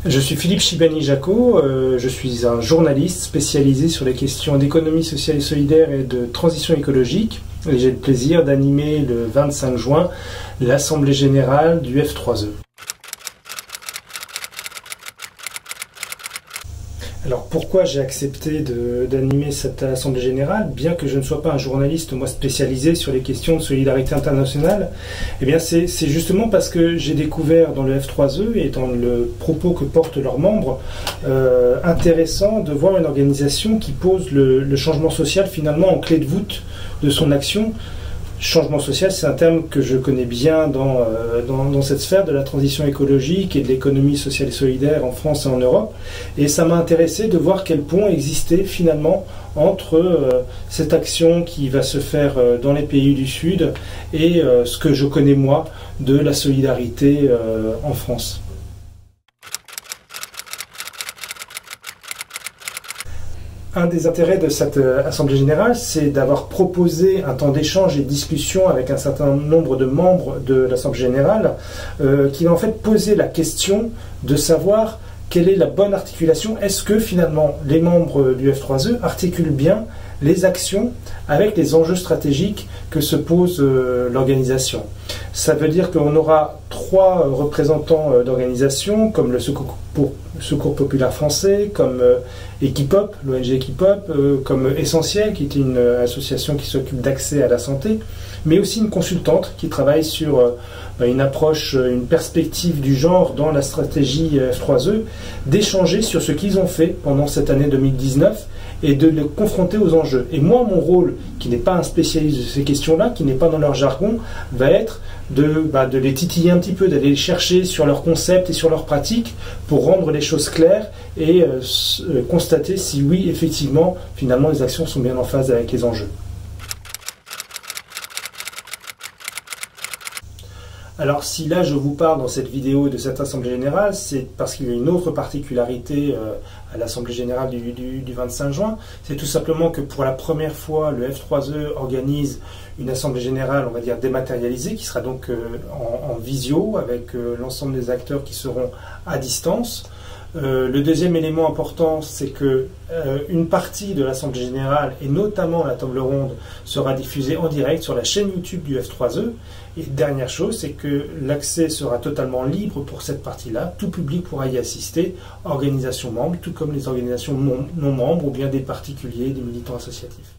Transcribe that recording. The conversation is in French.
Je suis Philippe Chibani-Jacot, je suis un journaliste spécialisé sur les questions d'économie sociale et solidaire et de transition écologique. Et j'ai le plaisir d'animer le 25 juin l'Assemblée Générale du F3E. Alors pourquoi j'ai accepté d'animer cette Assemblée Générale, bien que je ne sois pas un journaliste moi spécialisé sur les questions de solidarité internationale? Eh bien c'est justement parce que j'ai découvert dans le F3E et dans le propos que portent leurs membres intéressant de voir une organisation qui pose le changement social finalement en clé de voûte de son action. Changement social, c'est un terme que je connais bien dans cette sphère de la transition écologique et de l'économie sociale et solidaire en France et en Europe. Et ça m'a intéressé de voir quel pont existait finalement entre cette action qui va se faire dans les pays du Sud et ce que je connais moi de la solidarité en France. Un des intérêts de cette Assemblée Générale, c'est d'avoir proposé un temps d'échange et de discussion avec un certain nombre de membres de l'Assemblée Générale qui va en fait poser la question de savoir quelle est la bonne articulation. Est-ce que finalement les membres du F3E articulent bien les actions avec les enjeux stratégiques que se pose l'organisation? Ça veut dire qu'on aura 3 représentants d'organisations comme le Secours Populaire Français, comme Equipop, l'ONG Equipop, comme Essentiel, qui est une association qui s'occupe d'accès à la santé, mais aussi une consultante qui travaille sur une approche, une perspective du genre dans la stratégie F3E, d'échanger sur ce qu'ils ont fait pendant cette année 2019 et de le confronter aux enjeux. Et moi, mon rôle, qui n'est pas un spécialiste de ces questions-là, qui n'est pas dans leur jargon, va être de les titiller un petit peu, d'aller les chercher sur leurs concepts et sur leurs pratiques pour rendre les choses claires et constater si oui, effectivement, finalement, les actions sont bien en phase avec les enjeux. Alors si là je vous parle dans cette vidéo de cette Assemblée Générale, c'est parce qu'il y a une autre particularité à l'Assemblée Générale du 25 juin. C'est tout simplement que pour la première fois, le F3E organise une Assemblée Générale, on va dire dématérialisée, qui sera donc en visio, avec l'ensemble des acteurs qui seront à distance. Le deuxième élément important, c'est que une partie de l'Assemblée Générale, et notamment la table ronde, sera diffusée en direct sur la chaîne YouTube du F3E. Et dernière chose, c'est que l'accès sera totalement libre pour cette partie-là. Tout public pourra y assister, organisations membres, tout comme les organisations non membres ou bien des particuliers, des militants associatifs.